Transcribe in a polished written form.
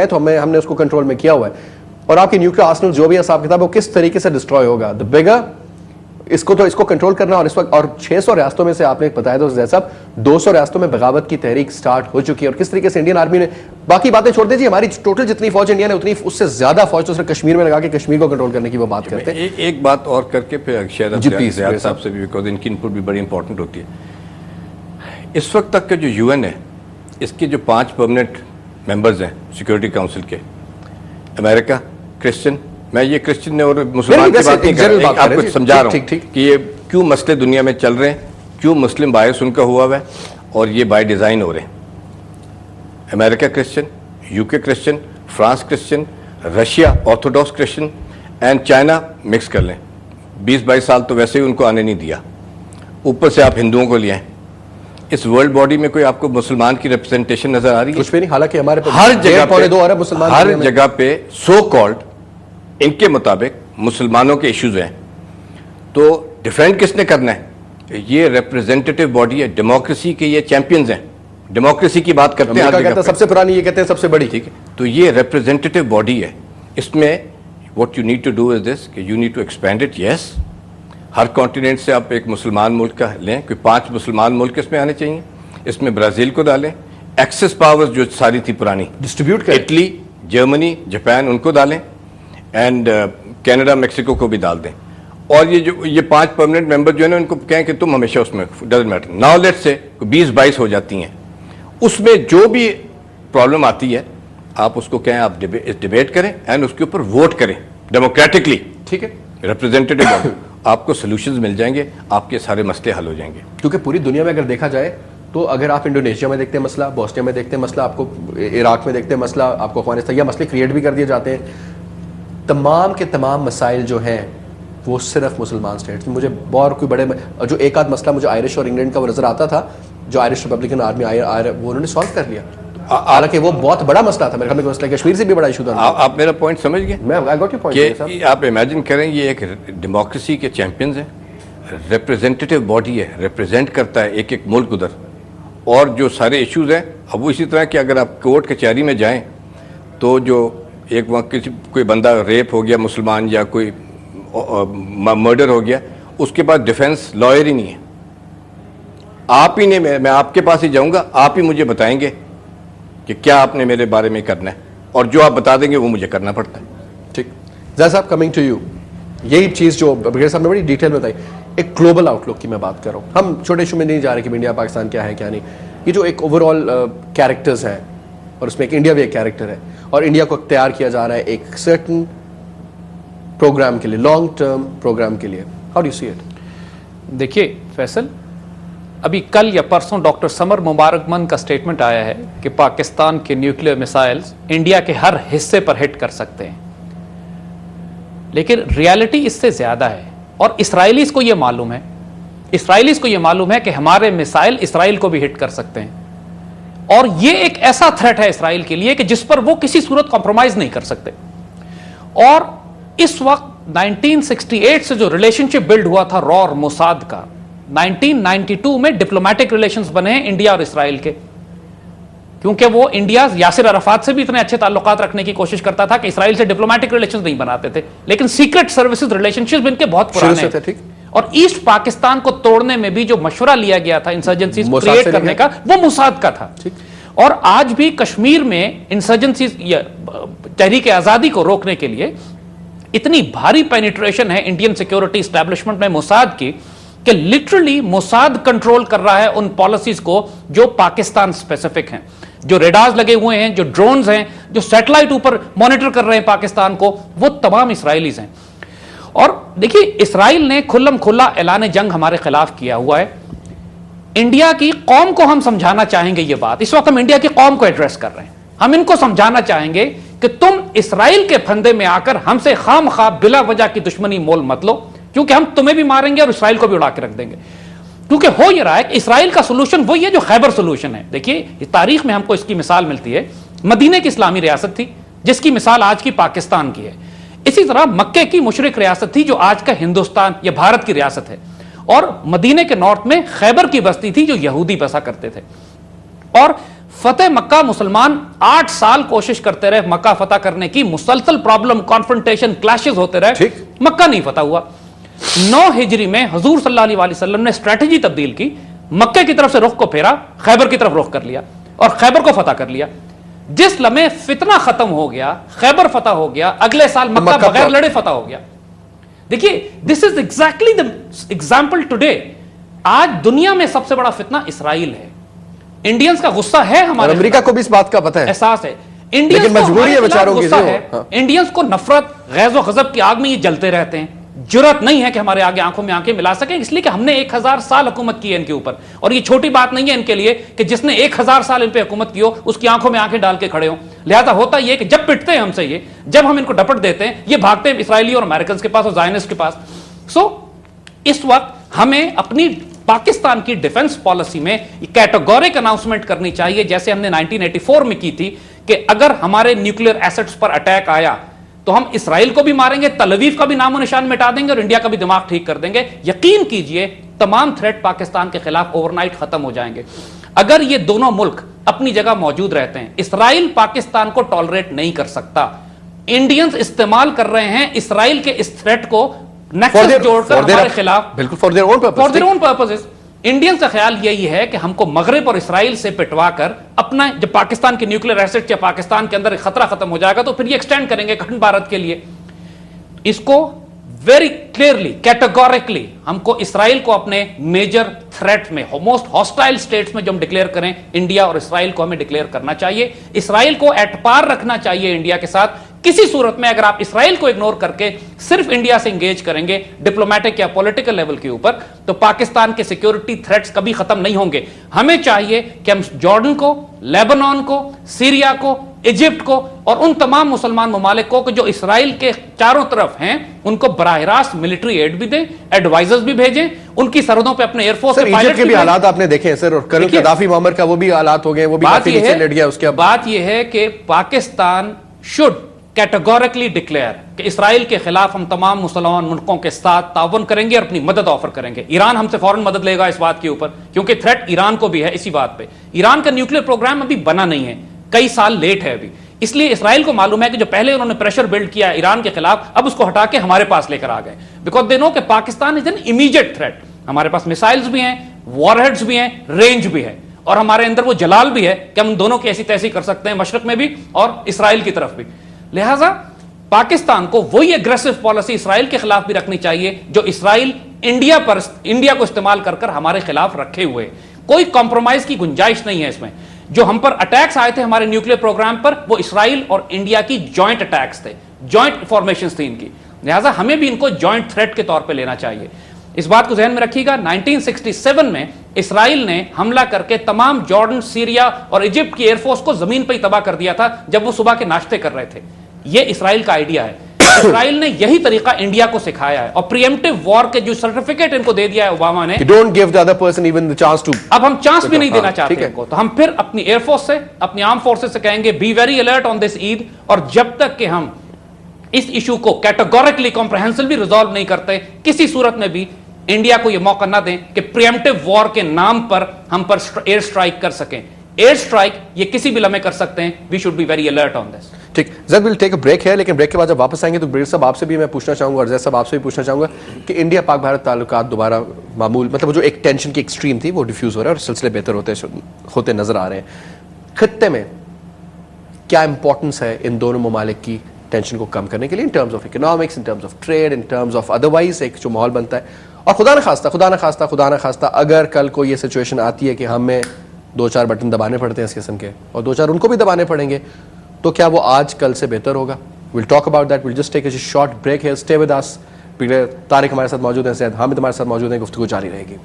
ہے تو ہم نے اس کو کنٹرول میں کیا ہوا ہے. اور آپ کی نیوکلیئر آرسنل جو بھی حساب کتاب وہ کس طریقے سے ڈسٹروائے ہوگا, the bigger اس کو کنٹرول کرنا. اور اس وقت اور 600 ریاستوں میں سے آپ نے بتایا تو زید صاحب 200 ریاستوں میں بغاوت کی تحریک سٹارٹ ہو چکی ہے. اور کس طریقے سے انڈین آرمی نے, باقی باتیں چھوڑ دیجیے, ہماری ٹوٹل جتنی فوج انڈیا نے اتنی اس سے زیادہ فوج تو صرف کشمیر میں لگا کے کشمیر کو کنٹرول کرنے کی وہ بات کرتے ہیں. ایک بات اور کر کے پھر شاید زیاد صاحب سے بھی, بیکاز ان کی انپٹ بھی بڑی امپورٹنٹ ہوتی ہے. اس وقت تک کا جو یو این ہے, اس کے جو 5 پرماننٹ ممبرز ہیں سیکورٹی کاؤنسل کے, امریکہ, کرسچن, میں یہ کرسچن اور مسلمان کی بات نہیں کر رہا, آپ کو سمجھا رہا ہوں کہ یہ کیوں مسئلے دنیا میں چل رہے ہیں, کیوں مسلم بایس ان کا ہوا ہے, اور یہ بائی ڈیزائن ہو رہے ہیں. امریکہ کرسچن, یو کے Christian, France Christian, Russia orthodox Christian and China mix کر لیں. 20-22 سال تو ویسے ہی ان کو آنے نہیں دیا, اوپر سے آپ ہندوؤں کو لے آئیں. اس ورلڈ باڈی میں کوئی آپ کو مسلمان کی ریپرزنٹیشن نظر آ رہی ہے؟ کچھ بھی نہیں. حالانکہ ہمارے ہر جگہ پہ سو کالڈ ان کے مطابق مسلمانوں کے ایشوز ہیں, تو ڈیفینڈ کس نے کرنا ہے؟ یہ ریپرزینٹیٹیو باڈی ہے, ڈیموکریسی کے یہ چیمپئنز ہیں, ڈیموکریسی کی بات کرتے ہیں, سب سے پرانی, یہ کہتے ہیں سب سے بڑی. ٹھیک ہے, تو یہ ریپرزینٹیٹیو باڈی ہے. اس میں what you need to do is this کہ you need to expand it. Yes, ہر کانٹیننٹ سے آپ ایک مسلمان ملک کا لیں, کوئی 5 مسلمان ملک اس میں آنے چاہیے. اس میں برازیل کو ڈالیں, ایکسس پاورز جو ساری تھی پرانی ڈسٹریبیوٹ کریں, اٹلی, جرمنی, جاپان, ان کو ڈالیں, اینڈ کینیڈا, میکسیکو کو بھی ڈال دیں. اور یہ 5 پرماننٹ ممبر جو ہے نا, ان کو کہیں کہ تم ہمیشہ اس میں ڈزنٹ میٹر. ناؤ لیٹ سے 20-22 ہو جاتی ہیں, اس میں جو بھی پرابلم آتی ہے آپ اس کو کہیں, آپ ڈیبیٹ کریں اینڈ اس کے اوپر ووٹ کریں ڈیموکریٹکلی. ٹھیک ہے, ریپرزینٹیٹیو باڈی, آپ کو سولوشنز مل جائیں گے, آپ کے سارے مسئلے حل ہو جائیں گے. کیونکہ پوری دنیا میں اگر دیکھا جائے تو اگر آپ انڈونیشیا میں دیکھتے ہیں مسئلہ, بوسنیا میں دیکھتے ہیں مسئلہ, آپ کو عراق میں دیکھتے ہیں مسئلہ, آپ کو افغانستان, یا مسئلے کریٹ بھی کر دیے جاتے ہیں. تمام کے تمام مسائل جو ہیں وہ صرف مسلمان اسٹیٹس میں. مجھے اور کوئی بڑے جو ایک آدھ مسئلہ مجھے آئرش اور انگلینڈ کا وہ نظر آتا تھا, جو آئرش ریپبلکن آرمی وہ انہوں نے سالو کر لیا, حالانکہ وہ بہت بڑا مسئلہ تھا. میرے خیال میں مسئلہ کشمیر سے بھی بڑا ایشو تھا. آپ میرا پوائنٹ سمجھ گئے؟ میں آئی گاٹ یور پوائنٹ. کہ آپ امیجن کریں, یہ ایک ڈیموکریسی کے چیمپئنز ہیں, ریپرزینٹیٹیو باڈی ہے, ریپرزینٹ کرتا ہے ایک ملک ادھر, اور جو سارے ایشوز ہیں. اب وہ اسی طرح کہ اگر آپ کورٹ کچہری میں جائیں تو جو ایک وہاں کوئی بندہ ریپ ہو گیا مسلمان, یا کوئی مرڈر ہو گیا, اس کے بعد ڈیفینس لائر ہی نہیں ہے. آپ ہی نے, میں آپ کے پاس ہی جاؤں گا, آپ ہی مجھے بتائیں گے کہ کیا آپ نے میرے بارے میں کرنا ہے, اور جو آپ بتا دیں گے وہ مجھے کرنا پڑتا ہے. ٹھیک, زید صاحب کمنگ ٹو یو, یہی چیز جو بغیر صاحب نے بڑی ڈیٹیل میں بتائی, ایک گلوبل آؤٹ لک کی میں بات کر رہا ہوں. ہم چھوٹے ایشو میں نہیں جا رہے کہ انڈیا پاکستان کیا ہے کیا نہیں. یہ جو ایک اوور آل کیریکٹرز ہیں, اور اس میں ایک انڈیا بھی ایک کیریکٹر ہے, اور انڈیا کو اختیار کیا جا رہا ہے ایک سرٹن پروگرام کے لیے, لانگ ٹرم پروگرام کے لیے. How do you see it? دیکھیے فیصل, ابھی کل یا پرسوں ڈاکٹر سمر مبارکمن کا سٹیٹمنٹ آیا ہے کہ پاکستان کے نیوکلیئر میسائلز انڈیا کے ہر حصے پر ہٹ کر سکتے ہیں, لیکن ریالٹی اس سے زیادہ ہے. اور اسرائیلیز کو یہ معلوم ہے, اسرائیلیز کو یہ معلوم ہے کہ ہمارے میسائل اسرائیل کو بھی ہٹ کر سکتے ہیں, اور یہ ایک ایسا تھریٹ ہے اسرائیل کے لیے کہ جس پر وہ کسی صورت کمپرومائز نہیں کر سکتے. اور اس وقت 1968 سے جو ریلیشن شپ بلڈ ہوا تھا را اور موساد کا, 1992 میں ڈپلومیٹک ریلیشنز بنے ہیں انڈیا اور اسرائیل کے, کیونکہ وہ انڈیا یاسر عرفات سے بھی اتنے اچھے تعلقات رکھنے کی کوشش کرتا تھا کہ اسرائیل سے ڈپلومیٹک ریلیشنز نہیں بناتے تھے, لیکن سیکرٹ سروسز ریلیشن شپ ان کے بہت پرانے ہیں. اور ایسٹ پاکستان کو توڑنے میں بھی جو مشورہ لیا گیا تھا انسرجنسیز کریٹ کرنے کا, وہ موساد کا تھا. اور آج بھی کشمیر میں انسرجنسیز, تحریک آزادی کو روکنے کے لیے اتنی بھاری پینیٹریشن ہے انڈین سیکیورٹی اسٹیبلشمنٹ میں موساد کی, کہ لٹرلی موساد کنٹرول کر رہا ہے ان پالیسیز کو جو پاکستان اسپیسیفک ہیں, جو ریڈارز لگے ہوئے ہیں, جو ڈرونز ہیں, جو سیٹلائٹ اوپر مانیٹر کر رہے ہیں پاکستان کو, وہ تمام اسرائیلیز ہیں. اور دیکھیے اسرائیل نے کھلم کھلا اعلان جنگ ہمارے خلاف کیا ہوا ہے. انڈیا کی قوم کو ہم سمجھانا چاہیں گے یہ بات, اس وقت ہم انڈیا کی قوم کو ایڈریس کر رہے ہیں, ہم ان کو سمجھانا چاہیں گے کہ تم اسرائیل کے پھندے میں آ کر ہم سے خام خواہ بلا وجہ کی دشمنی مول مت لو, کیونکہ ہم تمہیں بھی ماریں گے اور اسرائیل کو بھی اڑا کے رکھ دیں گے. کیونکہ ہو یہ رہا ہے کہ اسرائیل کا سولوشن وہی ہے جو خیبر سولوشن ہے. دیکھیے تاریخ میں ہم کو اس کی مثال ملتی ہے, مدینے کی اسلامی ریاست تھی جس کی مثال آج کی پاکستان کی ہے. اسی طرح مکے کی مشرق ریاست تھی جو آج کا ہندوستان یا بھارت کی ریاست ہے, اور مدینے کے نارتھ میں خیبر کی بستی تھی جو یہودی بسا کرتے تھے. اور فتح مکہ مسلمان 8 سال کوشش کرتے رہے مکہ فتح کرنے کی, مسلسل پرابلم, کانفرنٹیشن, کلیشز ہوتے رہے, مکہ نہیں فتح ہوا. 9 ہجری میں حضور صلی اللہ علیہ وسلم نے اسٹریٹجی تبدیل کی, مکہ کی طرف سے رخ کو پھیرا, خیبر کی طرف رخ کر لیا اور خیبر کو فتح کر لیا. جس لمحے فتنہ ختم ہو گیا, خیبر فتح ہو گیا, اگلے سال مکہ بغیر لڑے فتح ہو گیا. دیکھیے this is exactly the example today. آج دنیا میں سب سے بڑا فتنہ اسرائیل ہے. انڈینز کا غصہ ہے ہمارے, امریکہ کو بھی اس بات کا پتہ ہے, احساس ہے. انڈینز کو مجبوری ہے بیچاروں کی, انڈینز کو نفرت, غیظ و غضب کی آگ میں یہ جلتے رہتے ہیں. جرأت نہیں ہے کہ ہمارے آگے آنکھوں میں آنکھیں ملا سکیں, اس لیے کہ ہم نے 1000 سال حکومت کی ہے ان کے اوپر, اور یہ چھوٹی بات نہیں ہے ان کے لیے کہ جس نے 1000 سال ان پہ حکومت کی ہو اس کی آنکھوں میں آنکھیں ڈال کے کھڑے ہوں. لہذا ہوتا یہ کہ جب پٹتے ہیں ہم سے, یہ جب ہم ان کو ڈپٹ دیتے ہیں, یہ بھاگتے ہیں اسرائیلی اور امریکنز کے پاس اور زائنسٹ کے پاس. سو اس وقت ہمیں اپنی پاکستان کی ڈیفنس پالیسی میں کیٹیگورک اناؤنسمنٹ کرنی چاہیے, جیسے ہم نے 1984 میں کی تھی, کہ اگر ہمارے نیوکلیئر ایسٹس پر اٹیک آیا تو ہم اسرائیل کو بھی ماریں گے, تل اویو کا بھی نام و نشان مٹا دیں گے, اور انڈیا کا بھی دماغ ٹھیک کر دیں گے. یقین کیجئے تمام تھریٹ پاکستان کے خلاف اوور نائٹ ختم ہو جائیں گے. اگر یہ دونوں ملک اپنی جگہ موجود رہتے ہیں, اسرائیل پاکستان کو ٹالریٹ نہیں کر سکتا. انڈینز استعمال کر رہے ہیں اسرائیل کے اس تھریٹ کو نیکسس جوڑ کر ہمارے خلاف, بالکل for their own purposes. Indians کا خیال یہی ہے کہ ہم کو مغرب اور اسرائیل سے پٹوا کر اپنا, جب پاکستان کے نیوکلیئر ایسٹ یا پاکستان کے اندر خطرہ ختم ہو جائے گا تو پھر یہ ایکسٹینڈ کریں گے اکھنڈ بھارت کے لیے. اس کو ویری کلیئرلی, کیٹیگورکلی ہم کو اسرائیل کو اپنے میجر تھریٹ میں, موسٹ ہاسٹائل سٹیٹس میں جو ہم ڈکلیئر کریں, انڈیا اور اسرائیل کو ہمیں ڈکلیئر کرنا چاہیے. اسرائیل کو ایٹ پار رکھنا چاہیے انڈیا کے ساتھ. کسی صورت میں اگر آپ اسرائیل کو اگنور کر کے صرف انڈیا سے انگیج کریں گے ڈپلومیٹک یا پولیٹیکل لیول کے اوپر, تو پاکستان کے سیکیورٹی تھریٹس کبھی ختم نہیں ہوں گے. ہمیں چاہیے کہ ہم جارڈن کو, لیبنان کو, سیریا کو, ایجپٹ کو اور ان تمام مسلمان ممالک کو جو اسرائیل کے چاروں طرف ہیں, ان کو براہ راست ملٹری ایڈ بھی دیں, ایڈوائزرز بھی بھیجیں, ان کی سرحدوں پہ اپنے ایئر فورس کے پائلٹ کے بھی حالات آپ نے دیکھے ہیں سر, اور کرنل قذافی معمر کا وہ بھی حالات ہو گئے, وہ بھی کافی نیچے لٹ گیا. اس کے بات یہ ہے کہ پاکستان شوڈ کیٹیگورکلی ڈکلیئر کہ اسرائیل کے خلاف ہم تمام مسلمان ملکوں کے ساتھ تعاون کریں گے اور اپنی مدد آفر کریں گے. ایران ہم سے فوراً مدد لے گا اس بات کے اوپر, کیونکہ تھریٹ ایران کو بھی ہے اسی بات پہ. ایران کا نیوکلیئر پروگرام ابھی بنا نہیں ہے, کئی سال لیٹ ہے ابھی, اس لیے اسرائیل کو معلوم ہے کہ جو پہلے انہوں نے پریشر بلڈ کیا ایران کے خلاف, اب اس کو ہٹا کے ہمارے پاس لے کر آ گئے, بیکاز دے نو کہ Pakistan is an immediate threat. ہمارے پاس میسائلز بھی ہیں, وار ہیڈز بھی ہیں, رینج بھی ہے, اور ہمارے اندر وہ جلال بھی ہے کہ ہم دونوں کی ایسی تیسی کر سکتے ہیں, مشرق میں بھی اور اسرائیل کی طرف بھی. لہٰذا پاکستان کو وہی ایگریسو پالیسی اسرائیل کے خلاف بھی رکھنی چاہیے جو اسرائیل انڈیا کو استعمال کر کر ہمارے خلاف رکھے ہوئے. کوئی کمپرومائز کی گنجائش نہیں ہے اس میں. جو ہم پر اٹیکس آئے تھے ہمارے نیوکلیئر پروگرام پر, وہ اسرائیل اور انڈیا کی جوائنٹ اٹیکس تھے, جوائنٹ فارمیشنز تھی ان کی. لہٰذا ہمیں بھی ان کو جوائنٹ تھریٹ کے طور پہ لینا چاہیے. اس بات کو ذہن میں رکھیے گا, 1967 میں اسرائیل نے حملہ کر کے تمام جارڈن, سیریا اور ایجپٹ کی ایئر فورس کو زمین پہ ہی تباہ کر دیا تھا جب وہ صبح کے ناشتے کر رہے تھے. یہ اسرائیل کا آئیڈیا ہے. اسرائیل نے یہی طریقہ انڈیا کو سکھایا ہے, اور پریمپٹیو وار کے جو سرٹیفکیٹ ان کو دے دیا ہے اوباما نے, don't give the other person even the chance to, اب ہم چانس بھی نہیں دینا چاہتے ان کو. تو ہم پھر اپنی ایئر فورس سے, اپنی آرم فورسز سے کہیں گے بی ویری الرٹ آن دس عید, اور جب تک کہ ہم اس ایشو کو کیٹیگورکلی کمپریہنسولی ریزالو نہیں کرتے, کسی صورت میں بھی انڈیا کو یہ موقع نہ دیں کہ پریمپٹیو وار کے نام پر ہم پر ایئر اسٹرائک کر سکیں. ایئر اسٹرائک یہ کسی بھی لمحے کر سکتے ہیں. We should be very alert on this. ٹھیک, زید ول ٹیک اے بریک ہے, لیکن بریک کے بعد جب واپس آئیں گے تو بریر صاحب آپ سے بھی میں پوچھنا چاہوں گا, اور زید صاحب آپ سے بھی پوچھنا چاہوں گا کہ انڈیا پاک بھارت تعلقات دوبارہ معمول, مطلب جو ایک ٹینشن کی ایکسٹریم تھی وہ ڈیفیوز ہو رہا ہے اور سلسلے بہتر ہوتے نظر آ رہے ہیں. خطے میں کیا امپورٹنس ہے ان دونوں ممالک کی ٹینشن کو کم کرنے کے لیے, in terms of economics, in terms of trade, in terms of otherwise ایک جو ماحول بنتا ہے. اور خدا نہ خواستہ اگر کل کو یہ سچویشن آتی ہے کہ ہمیں 2-4 بٹن دبانے پڑتے ہیں اس قسم کے, اور 2-4 ان کو بھی دبانے پڑیں گے, تو کیا وہ آج کل سے بہتر ہوگا؟ We'll talk about that. We'll just take a short break here. Stay with us. Tariq ہمارے ساتھ موجود ہیں, زید حامد ہمارے ساتھ موجود ہیں, گفتگو جاری رہے گی.